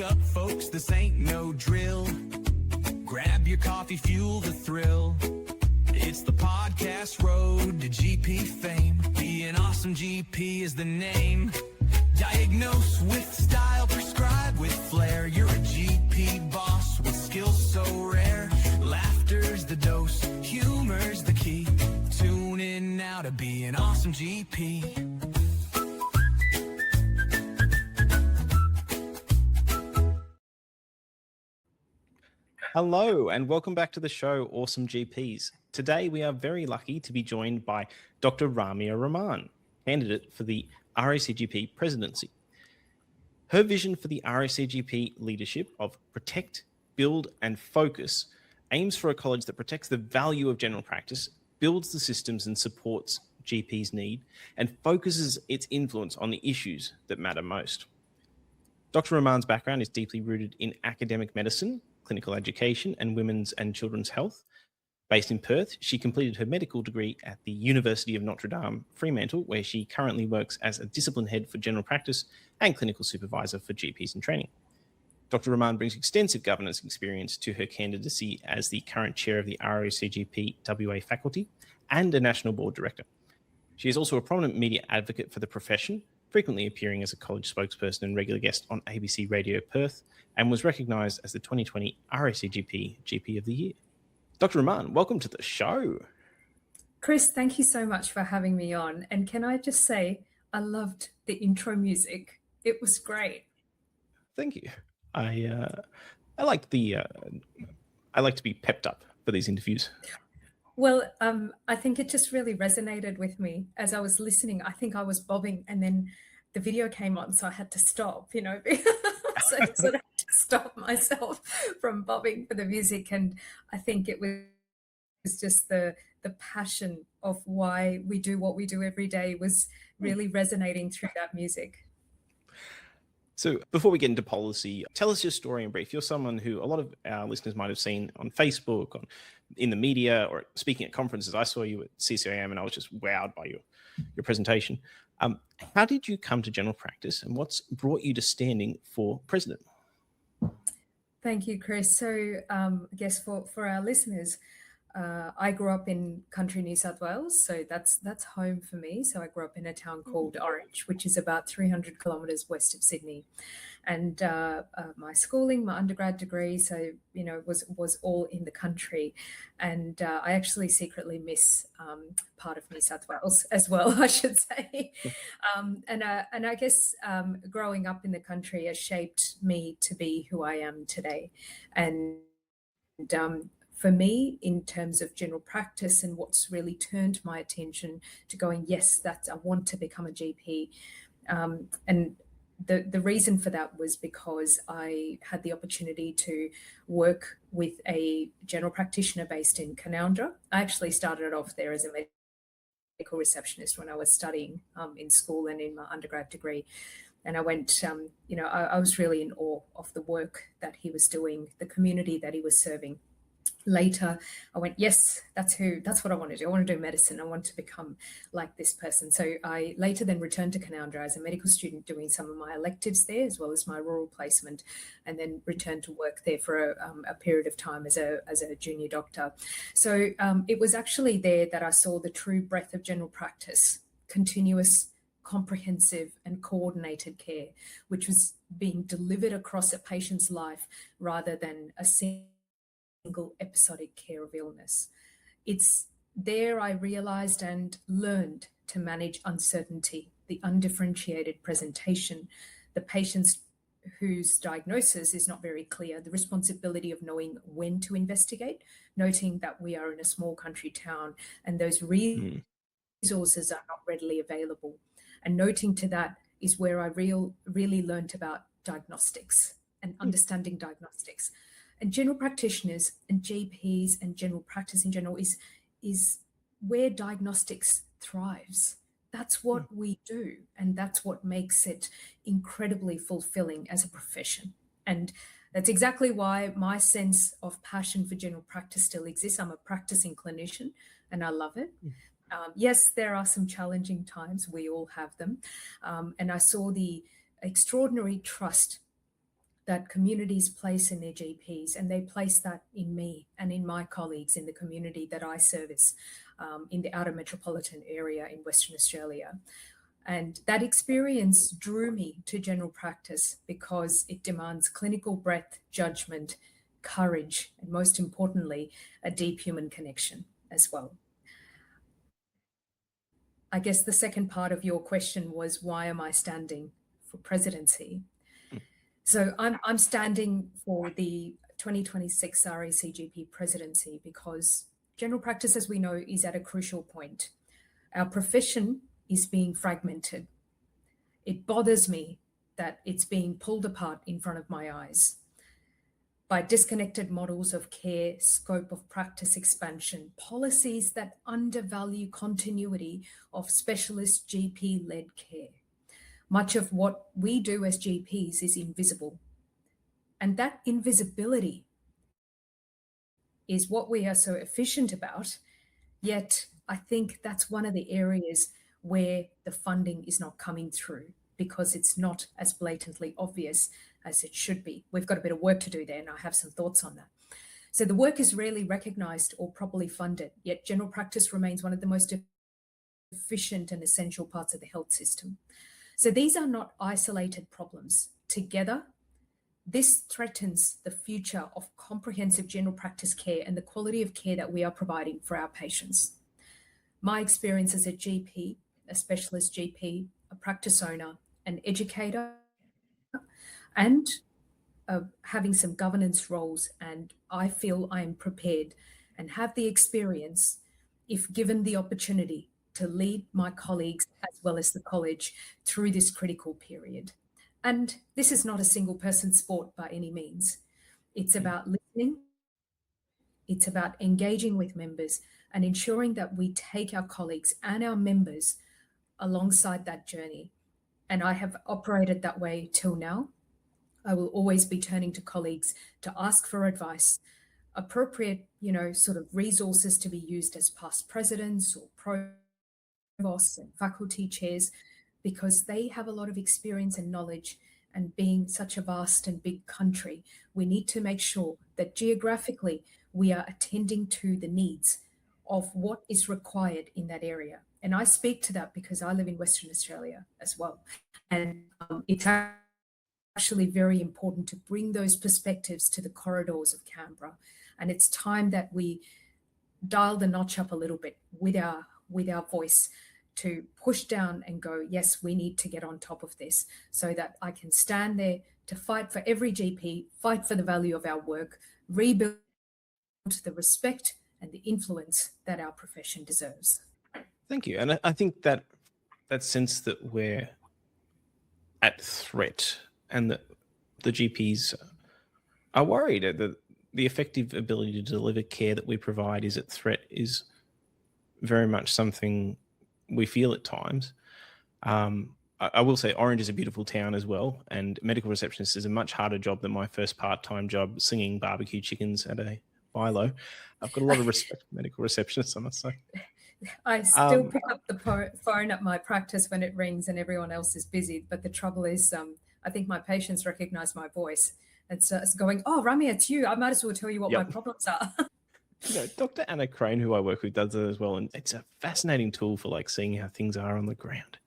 up, folks, this ain't no drill. Grab your coffee, fuel the thrill. It's the podcast road to GP fame. Be an awesome GP is the name. Diagnose with style, prescribe with flair. You're a GP boss with skills so rare. Laughter's the dose, humor's the key. Tune in now to be an awesome GP. Hello and welcome back to the show, Awesome GPs. Today we are very lucky to be joined by Dr. Ramya Raman, candidate for the RACGP presidency. Her vision for the RACGP leadership of protect, build and focus aims for a college that protects the value of general practice, builds the systems and supports GPs' need, and focuses its influence on the issues that matter most. Dr. Raman's background is deeply rooted in academic medicine, clinical education and women's and children's health. Based in Perth, she completed her medical degree at the University of Notre Dame, Fremantle, where she currently works as a discipline head for general practice and clinical supervisor for GPs in training. Dr. Raman brings extensive governance experience to her candidacy as the current chair of the RACGP WA faculty and a national board director. She is also a prominent media advocate for the profession, frequently appearing as a college spokesperson and regular guest on ABC Radio Perth, and was recognised as the 2020 RACGP GP of the Year. Dr. Raman, welcome to the show. Chris, thank you so much for having me on. And can I just say, I loved the intro music. It was great. Thank you. I like to be pepped up for these interviews. Well, I think it just really resonated with me as I was listening. I think I was bobbing and then the video came on, so I had to stop, so I sort of had to stop myself from bobbing for the music. And I think it was just the passion of why we do what we do every day was really resonating through that music. So before we get into policy, tell us your story in brief. You're someone who a lot of our listeners might have seen on Facebook, in the media, or speaking at conferences. I saw you at CCIM and I was just wowed by your presentation. How did you come to general practice and what's brought you to standing for president? Thank you, Chris. So I guess for our listeners, I grew up in country New South Wales, so that's home for me. So I grew up in a town called Orange, which is about 300 kilometres west of Sydney. And my schooling, my undergrad degree, so was all in the country. And I actually secretly miss part of New South Wales as well, I should say. And I guess growing up in the country has shaped me to be who I am today. And for me, in terms of general practice and what's really turned my attention to going, yes, I want to become a GP. And the reason for that was because I had the opportunity to work with a general practitioner based in Canowindra. I actually started off there as a medical receptionist when I was studying in school and in my undergrad degree. And I went, I was really in awe of the work that he was doing, the community that he was serving. Later, I went, yes, that's what I want to do. I want to do medicine. I want to become like this person. So I later then returned to Canowindra as a medical student, doing some of my electives there, as well as my rural placement, and then returned to work there for a period of time as a junior doctor. So it was actually there that I saw the true breadth of general practice, continuous, comprehensive and coordinated care, which was being delivered across a patient's life rather than a single episodic care of illness. It's there I realized and learned to manage uncertainty, the undifferentiated presentation, the patients whose diagnosis is not very clear, the responsibility of knowing when to investigate, noting that we are in a small country town and those resources are not readily available. And noting to that is where I really learned about diagnostics and understanding diagnostics. And general practitioners and GPs and general practice in general is where diagnostics thrives. That's what we do, and that's what makes it incredibly fulfilling as a profession. And that's exactly why my sense of passion for general practice still exists. I'm a practicing clinician and I love it. Yes, there are some challenging times. We all have them. And I saw the extraordinary trust that communities place in their GPs, and they place that in me and in my colleagues in the community that I service in the outer metropolitan area in Western Australia. And that experience drew me to general practice because it demands clinical breadth, judgment, courage, and most importantly, a deep human connection as well. I guess the second part of your question was, why am I standing for presidency? So I'm standing for the 2026 RACGP presidency because general practice, as we know, is at a crucial point. Our profession is being fragmented. It bothers me that it's being pulled apart in front of my eyes by disconnected models of care, scope of practice expansion, policies that undervalue continuity of specialist GP-led care. Much of what we do as GPs is invisible. And that invisibility is what we are so efficient about. Yet I think that's one of the areas where the funding is not coming through because it's not as blatantly obvious as it should be. We've got a bit of work to do there, and I have some thoughts on that. So the work is rarely recognised or properly funded, yet general practice remains one of the most efficient and essential parts of the health system. So these are not isolated problems. Together, this threatens the future of comprehensive general practice care and the quality of care that we are providing for our patients. My experience as a GP, a specialist GP, a practice owner, an educator, and having some governance roles, and I feel I am prepared and have the experience, if given the opportunity, to lead my colleagues as well as the college through this critical period. And this is not a single person sport by any means. It's about listening. It's about engaging with members and ensuring that we take our colleagues and our members alongside that journey. And I have operated that way till now. I will always be turning to colleagues to ask for advice, appropriate, sort of resources to be used as past presidents or provosts and faculty chairs, because they have a lot of experience and knowledge. And being such a vast and big country, we need to make sure that geographically we are attending to the needs of what is required in that area. And I speak to that because I live in Western Australia as well. And it's actually very important to bring those perspectives to the corridors of Canberra. And it's time that we dial the notch up a little bit with our voice to push down and go, yes, we need to get on top of this, so that I can stand there to fight for every GP, fight for the value of our work, rebuild the respect and the influence that our profession deserves. Thank you. And I think that sense that we're at threat and that the GPs are worried that the effective ability to deliver care that we provide is at threat is very much something we feel at times. I will say Orange is a beautiful town as well, and medical receptionist is a much harder job than my first part-time job singing barbecue chickens at a Philo. I've got a lot of respect for medical receptionists, I must say. I still pick up the phone at my practice when it rings and everyone else is busy. But the trouble is, I think my patients recognize my voice. And so it's going, oh, Ramya, it's you. I might as well tell you what my problems are. Dr. Anna Crane, who I work with, does it as well. And it's a fascinating tool for seeing how things are on the ground.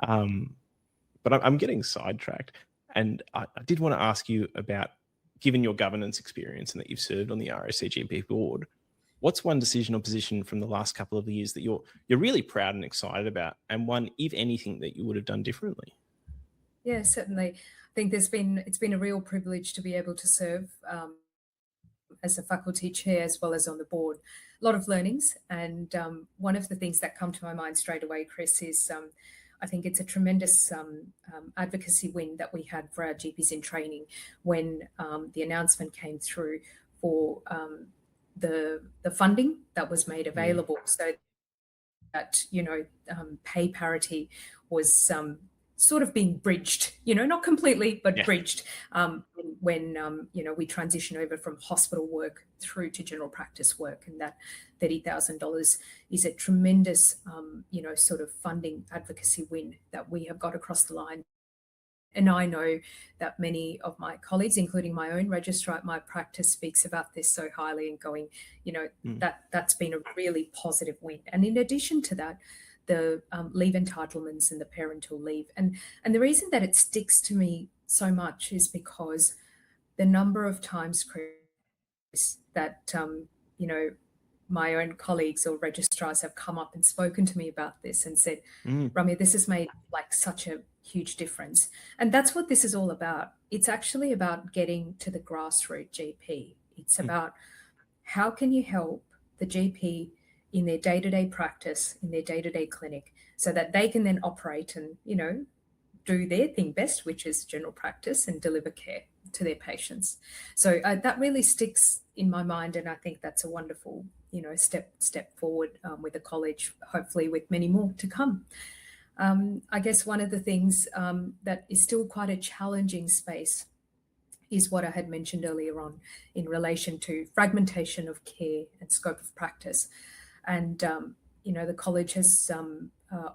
But I'm getting sidetracked. And I did want to ask you about, given your governance experience and that you've served on the RACGP board, what's one decision or position from the last couple of years that you're really proud and excited about, and one, if anything, that you would have done differently? Yeah, certainly. I think it's been a real privilege to be able to serve as a faculty chair as well as on the board. A lot of learnings, and one of the things that come to my mind straight away, Chris, is I think it's a tremendous advocacy win that we had for our GPs in training when the announcement came through for the funding that was made available, so that pay parity was sort of being bridged, not completely, but bridged when we transition over from hospital work through to general practice work. And that $30,000 is a tremendous, sort of funding advocacy win that we have got across the line. And I know that many of my colleagues, including my own registrar at my practice, speaks about this so highly and going, that's been a really positive win. And in addition to that, the leave entitlements and the parental leave. And the reason that it sticks to me so much is because the number of times, Chris, that, my own colleagues or registrars have come up and spoken to me about this and said, Ramya, this has made like such a huge difference. And that's what this is all about. It's actually about getting to the grassroots GP. It's about how can you help the GP in their day-to-day practice, in their day-to-day clinic, so that they can then operate and, do their thing best, which is general practice, and deliver care to their patients. So that really sticks in my mind, and I think that's a wonderful, step forward with the college, hopefully with many more to come. I guess one of the things that is still quite a challenging space is what I had mentioned earlier on in relation to fragmentation of care and scope of practice. And, the college has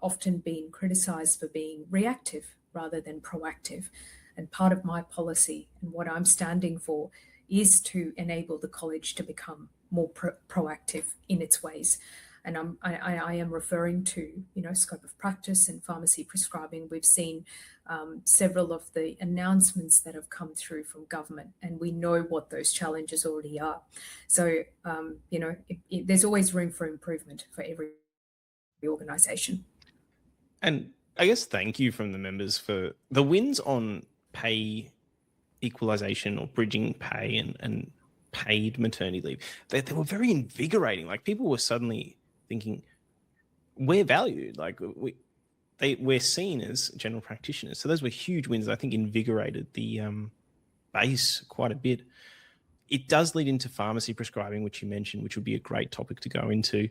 often been criticised for being reactive rather than proactive. And part of my policy and what I'm standing for is to enable the college to become more proactive in its ways. And I am referring to, scope of practice and pharmacy prescribing. We've seen several of the announcements that have come through from government, and we know what those challenges already are. So, there's always room for improvement for every organisation. And I guess thank you from the members for the wins on pay equalisation or bridging pay and paid maternity leave. They were very invigorating. Like, people were suddenly thinking, we're valued. Like, we're seen as general practitioners. So those were huge wins. I think invigorated the base quite a bit. It does lead into pharmacy prescribing, which you mentioned, which would be a great topic to go into.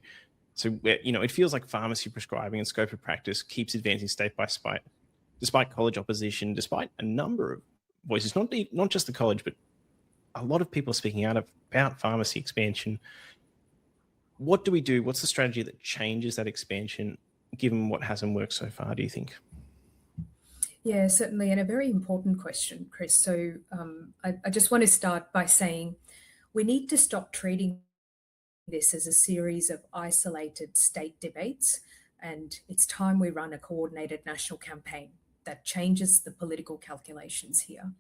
So, it feels like pharmacy prescribing and scope of practice keeps advancing state by state, despite college opposition, despite a number of voices, not just the college, but a lot of people speaking out about pharmacy expansion. What do we do? What's the strategy that changes that expansion, given what hasn't worked so far, do you think? Yeah, certainly, and a very important question, Chris. So I just want to start by saying we need to stop treating this as a series of isolated state debates, and it's time we run a coordinated national campaign that changes the political calculations here.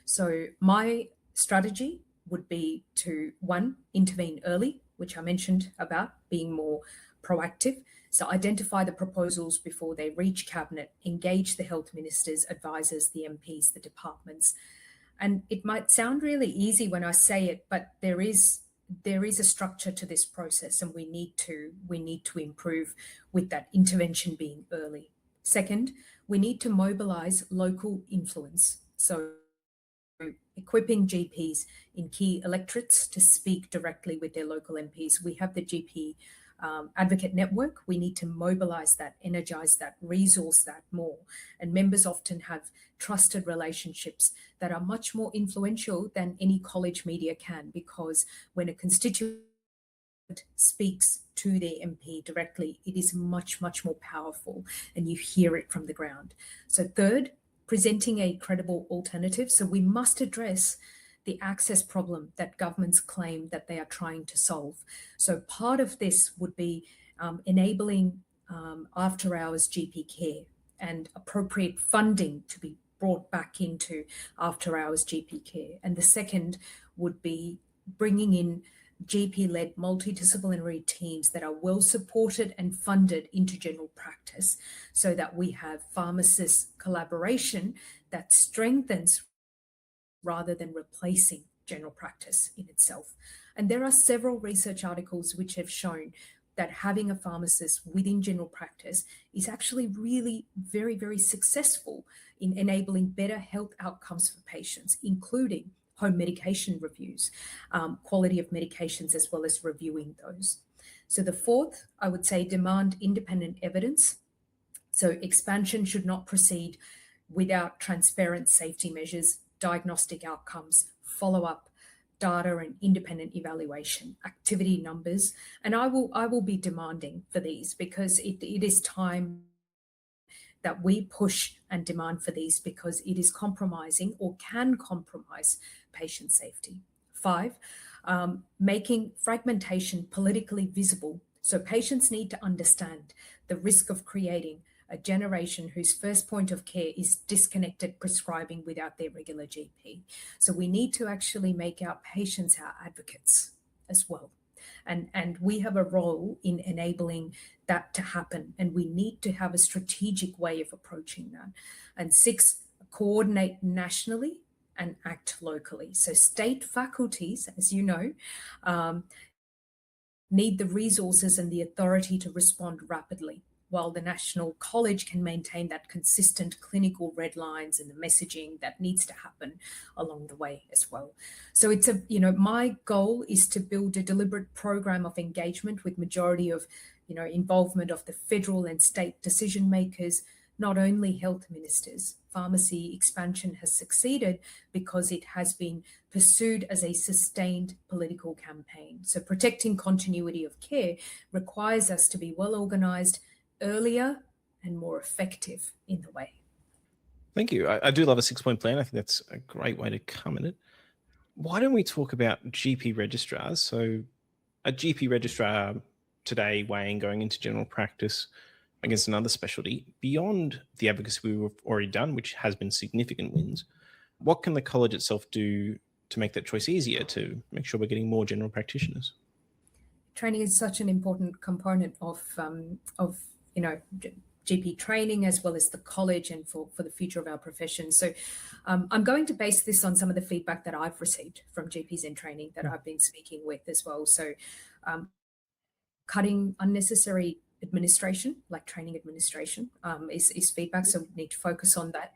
So my strategy would be to, one, intervene early, which I mentioned about being more proactive. So identify the proposals before they reach cabinet, engage the health ministers, advisors, the MPs, the departments. And it might sound really easy when I say it, but there is a structure to this process, and we need to improve with that intervention being early. Second, we need to mobilize local influence. So equipping GPs in key electorates to speak directly with their local MPs. We have the GP advocate network. We need to mobilize that, energize that, resource that more. And members often have trusted relationships that are much more influential than any college media can, because when a constituent speaks to their MP directly, it is much, much more powerful, and you hear it from the ground. So third, presenting a credible alternative. So we must address the access problem that governments claim that they are trying to solve. So part of this would be enabling after hours GP care and appropriate funding to be brought back into after hours GP care. And the second would be bringing in GP-led multidisciplinary teams that are well supported and funded into general practice, so that we have pharmacist collaboration that strengthens rather than replacing general practice in itself. And there are several research articles which have shown that having a pharmacist within general practice is actually really very, very successful in enabling better health outcomes for patients, including home medication reviews, quality of medications, as well as reviewing those. So the fourth, I would say, demand independent evidence. So expansion should not proceed without transparent safety measures, diagnostic outcomes, follow-up data and independent evaluation, activity numbers. And I will be demanding for these, because it is time that we push and demand for these because it is compromising or can compromise patient safety. 5, making fragmentation politically visible. So patients need to understand the risk of creating a generation whose first point of care is disconnected prescribing without their regular GP. So we need to actually make our patients our advocates as well. And we have a role in enabling that to happen. And we need to have a strategic way of approaching that. And 6, coordinate nationally and act locally. So state faculties, as you know, need the resources and the authority to respond rapidly, while the National College can maintain that consistent clinical red lines and the messaging that needs to happen along the way as well. So it's my goal is to build a deliberate program of engagement with majority of, involvement of the federal and state decision makers, not only health ministers. Pharmacy expansion has succeeded because it has been pursued as a sustained political campaign. So protecting continuity of care requires us to be well organised, earlier and more effective in the way. Thank you. I do love a 6-point plan. I think that's a great way to come at it. Why don't we talk about GP registrars? So a GP registrar today weighing going into general practice against another specialty, beyond the advocacy we've already done, which has been significant wins, what can the college itself do to make that choice easier, to make sure we're getting more general practitioners? Training is such an important component of GP training, as well as the college and for the future of our profession. So I'm going to base this on some of the feedback that I've received from GPs in training that I've been speaking with as well. So cutting unnecessary administration, like training administration, is feedback. So we need to focus on that.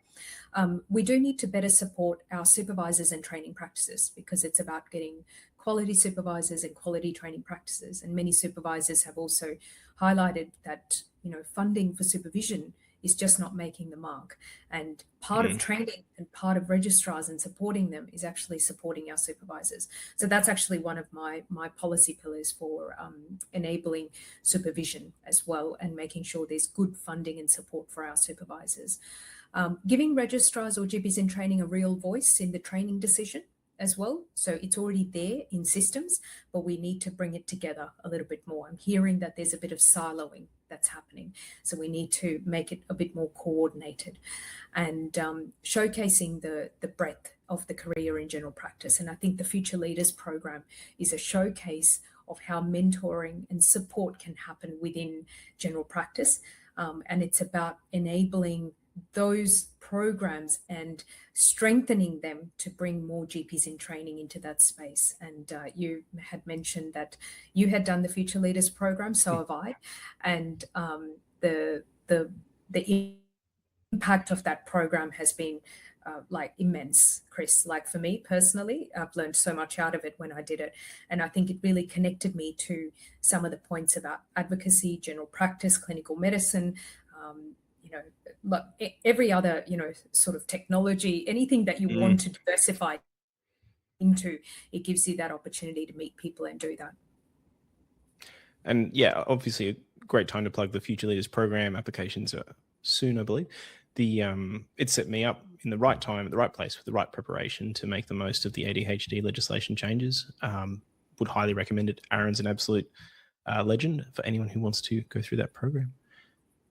We do need to better support our supervisors and training practices, because it's about getting quality supervisors and quality training practices. And many supervisors have also highlighted that, funding for supervision is just not making the mark. And part of training and part of registrars and supporting them is actually supporting our supervisors. So that's actually one of my policy pillars for enabling supervision as well, and making sure there's good funding and support for our supervisors. Giving registrars or GPs in training a real voice in the training decision as well. So it's already there in systems, but we need to bring it together a little bit more. I'm hearing that there's a bit of siloing that's happening. So we need to make it a bit more coordinated, and showcasing the breadth of the career in general practice. And I think the Future Leaders program is a showcase of how mentoring and support can happen within general practice. And it's about enabling those programs and strengthening them to bring more GPs in training into that space. And you had mentioned that you had done the Future Leaders program, so have I. And the impact of that program has been immense, Chris. Like for me personally, I've learned so much out of it when I did it. And I think it really connected me to some of the points about advocacy, general practice, clinical medicine, every other, sort of technology, anything that you want to diversify into, it gives you that opportunity to meet people and do that. And yeah, obviously a great time to plug the Future Leaders program. Applications are soon, I believe. It set me up in the right time, at the right place, with the right preparation to make the most of the ADHD legislation changes. Would highly recommend it. Aaron's an absolute legend for anyone who wants to go through that program.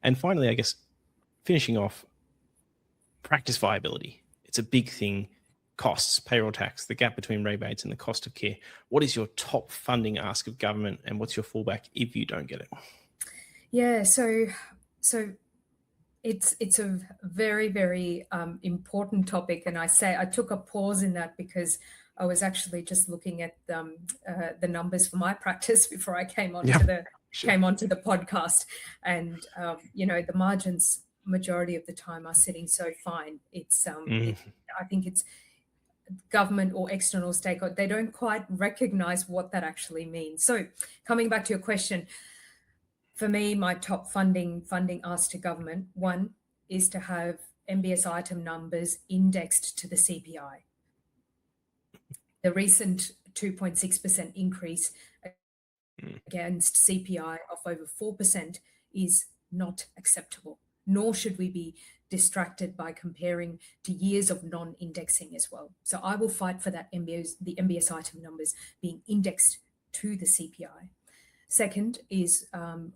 And finally, I guess, finishing off, practice viability. It's a big thing. Costs, payroll tax, the gap between rebates and the cost of care. What is your top funding ask of government, and what's your fallback if you don't get it? Yeah, so it's a very, very important topic. And I took a pause in that because I was actually just looking at the numbers for my practice before I came onto the podcast, and the margins majority of the time are sitting so fine. It's I think it's government or external stakeholder, they don't quite recognize what that actually means. So coming back to your question, for me, my top funding asked to government, one is to have MBS item numbers indexed to the CPI. The recent 2.6% increase against CPI of over 4% is not acceptable. nor should we be distracted by comparing to years of non-indexing as well. So I will fight for that the MBS item numbers being indexed to the CPI. Second is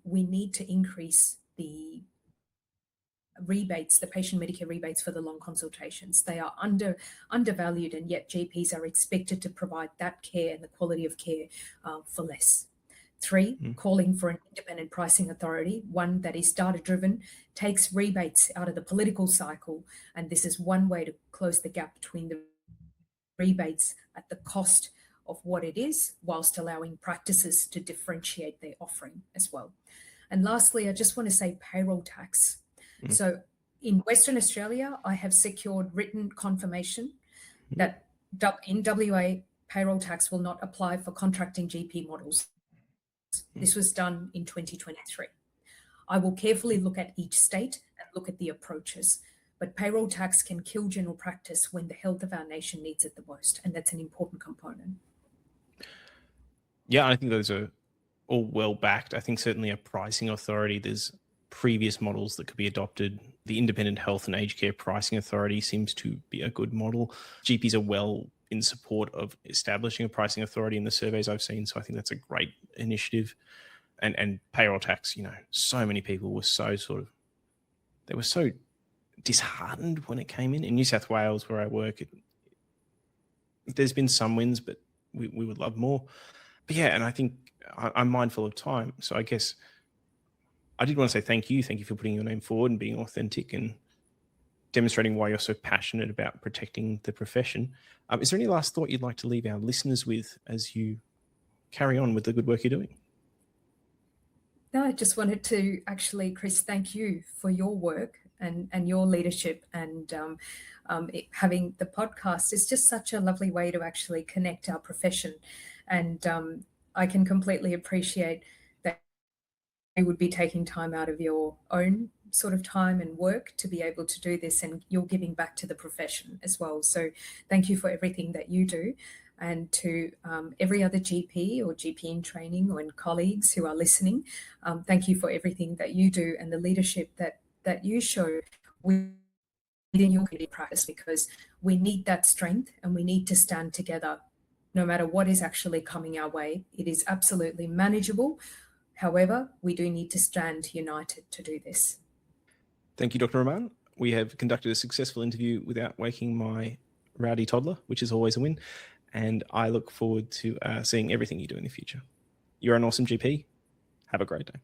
we need to increase the rebates, the patient Medicare rebates for the long consultations. They are undervalued, and yet GPs are expected to provide that care and the quality of care for less. Three, calling for an independent pricing authority, one that is data-driven, takes rebates out of the political cycle, and this is one way to close the gap between the rebates at the cost of what it is, whilst allowing practices to differentiate their offering as well. And lastly, I just want to say payroll tax. So in Western Australia, I have secured written confirmation that in WA, payroll tax will not apply for contracting GP models. This was done in 2023. I will carefully look at each state and look at the approaches, but payroll tax can kill general practice when the health of our nation needs it the most, and that's an important component. Yeah, I think those are all well backed. I think certainly a pricing authority, there's previous models that could be adopted. The Independent Health and Aged Care Pricing Authority seems to be a good model. GPs are well in support of establishing a pricing authority in the surveys I've seen, so I think that's a great initiative. And payroll tax, so many people were so they were so disheartened when it came in New South Wales, where I work. There's been some wins, but we would love more. But yeah, and I think I'm mindful of time, so I guess I did want to say thank you for putting your name forward and being authentic and demonstrating why you're so passionate about protecting the profession. Is there any last thought you'd like to leave our listeners with as you carry on with the good work you're doing? No, I just wanted to actually, Chris, thank you for your work and your leadership, and having the podcast is just such a lovely way to actually connect our profession. And I can completely appreciate that you would be taking time out of your own sort of time and work to be able to do this, and you're giving back to the profession as well. So thank you for everything that you do. And to every other GP or GP in training or colleagues who are listening, thank you for everything that you do and the leadership that you show within your community practice, because we need that strength and we need to stand together no matter what is actually coming our way. It is absolutely manageable. However, we do need to stand united to do this. Thank you, Dr. Raman. We have conducted a successful interview without waking my rowdy toddler, which is always a win. And I look forward to seeing everything you do in the future. You're an awesome GP. Have a great day.